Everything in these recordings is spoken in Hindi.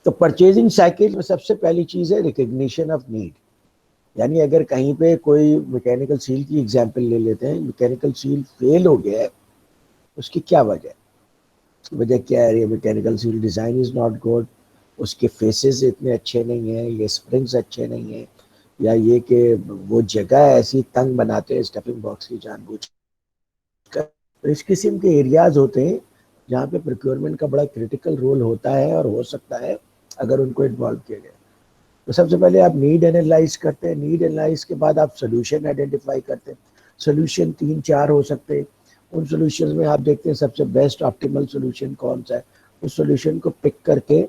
तो परचेजिंग साइकिल में सबसे पहली चीज़ है रिकग्निशन ऑफ नीड। यानी अगर कहीं पे कोई मैकेनिकल सील की एग्जांपल ले लेते हैं, मैकेनिकल सील फेल हो गया है, उसकी क्या वजह है? उसकी वजह क्या है? ये mechanical seal design is not good, उसके फेसेस इतने अच्छे नहीं हैं, ये स्प्रिंग्स अच्छे नहीं हैं, या ये कि वो जगह ऐसी तंग बनाते हैं स्टफिंग बॉक्स की जानबूझ कर। तो इस किस्म के एरियाज होते हैं जहाँ पे प्रोक्योरमेंट का बड़ा क्रिटिकल रोल होता है और हो सकता है अगर उनको इन्वॉल्व किया गया। तो सबसे पहले आप नीड एनालाइज करते हैं, नीड एनालाइज के बाद आप सोल्यूशन आइडेंटिफाई करते हैं। सोल्यूशन 3-4 हो सकते हैं। उन सोल्यूशन में आप देखते हैं सबसे बेस्ट ऑप्टिमल सोल्यूशन कौन सा है। उस सोल्यूशन को पिक करके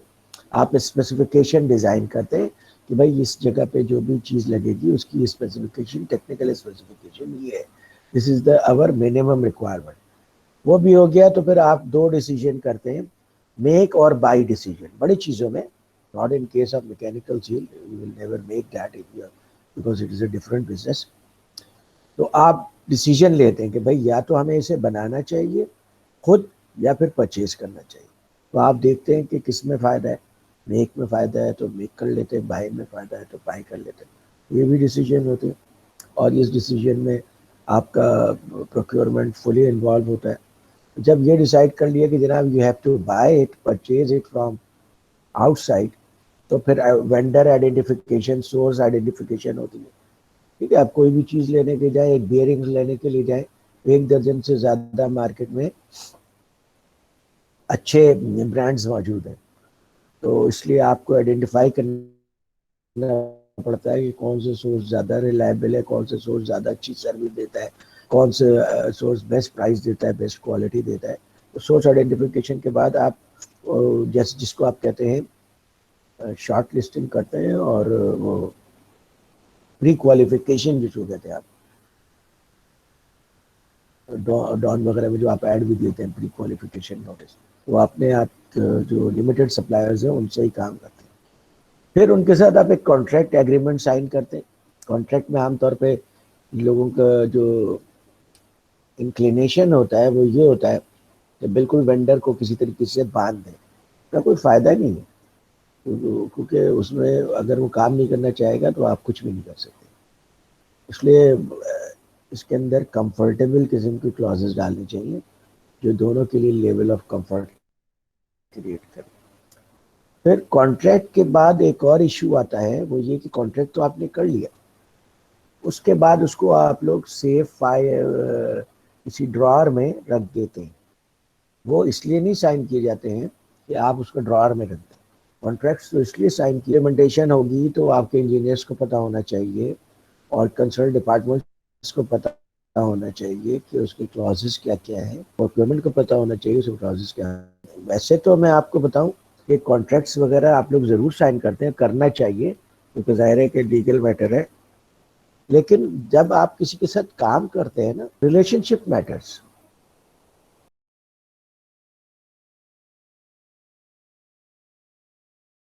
आप स्पेसिफिकेशन डिज़ाइन करते हैं कि भाई इस जगह पे जो भी चीज़ लगेगी उसकी स्पेसिफिकेशन, टेक्निकल स्पेसिफिकेशन ये है, this is the our minimum requirement. वो भी हो गया तो फिर आप दो डिसीजन करते हैं, मेक और बाई डिसीजन। बड़ी चीज़ों में, not in case of mechanical seal, you will never make that if you, because it is a different business. तो आप डिसीजन लेते हैं कि भाई या तो हमें इसे बनाना चाहिए खुद या फिर परचेज करना चाहिए। तो आप देखते हैं कि किस में फ़ायदा है। मेक में फ़ायदा है तो मेक कर लेते हैं, बाई में फ़ायदा है तो बाई कर लेते हैं। ये भी डिसीजन होते हैं और इस डिसीजन में आपका प्रोक्योरमेंट फुली इन्वॉल्व होता है। जब ये डिसाइड कर लिया कि जनाब you have to buy it, purchase it from outside, तो फिर वेंडर आइडेंटिफिकेशन, सोर्स आइडेंटिफिकेशन होती है। ठीक है, आप कोई भी चीज़ लेने के जाए, एक बियरिंग लेने के लिए जाए, 1 दर्जन से ज़्यादा मार्केट में अच्छे ब्रांड्स मौजूद हैं। तो इसलिए आपको आइडेंटिफाई करना पड़ता है कि कौन से सोर्स ज़्यादा रिलायबल है, कौन से सोर्स ज़्यादा अच्छी सर्विस देता है, कौन से सोर्स बेस्ट प्राइस देता है, बेस्ट क्वालिटी देता है। तो सोर्स आइडेंटिफिकेशन के बाद आप जैसे जिसको आप कहते हैं शॉर्ट लिस्टिंग करते हैं और वो प्री क्वालिफिकेशन जिसको कहते हैं आप, डॉन वगैरह में जो आप ऐड भी देते हैं प्री क्वालिफिकेशन नोटिस, तो आपने आप जो लिमिटेड सप्लायर्स हैं उनसे ही काम करते हैं। फिर उनके साथ आप एक कॉन्ट्रैक्ट एग्रीमेंट साइन करते हैं। कॉन्ट्रैक्ट में आमतौर पे लोगों का जो इंक्लिनेशन होता है वो ये होता है कि बिल्कुल वेंडर को किसी तरीके से बांध दें, का कोई फ़ायदा नहीं है, क्योंकि उसमें अगर वो काम नहीं करना चाहेगा तो आप कुछ भी नहीं कर सकते। इसलिए इसके अंदर कंफर्टेबल किस्म की क्लॉजेस डालनी चाहिए जो दोनों के लिए लेवल ऑफ कंफर्ट क्रिएट करें। फिर कॉन्ट्रैक्ट के बाद एक और इशू आता है, वो ये कि कॉन्ट्रैक्ट तो आपने कर लिया, उसके बाद उसको आप लोग सेफ फाइल किसी ड्रॉअर में रख देते हैं। वो इसलिए नहीं साइन किए जाते हैं कि आप उसको ड्रॉअर में रख दें। कॉन्ट्रैक्ट्स तो इसलिए साइन किए, इम्प्लीमेंटेशन होगी तो आपके इंजीनियर्स को पता होना चाहिए और कंसर्न डिपार्टमेंट्स को पता होना चाहिए कि उसके क्लॉजेस क्या क्या है, प्रोक्योरमेंट को पता होना चाहिए उसके क्लॉजेस क्या है। वैसे तो मैं आपको बताऊं कि कॉन्ट्रैक्ट्स वगैरह आप लोग ज़रूर साइन करते हैं, करना चाहिए क्योंकि ज़ाहिर है कि लीगल मैटर है। लेकिन जब आप किसी के साथ काम करते हैं ना, रिलेशनशिप मैटर्स।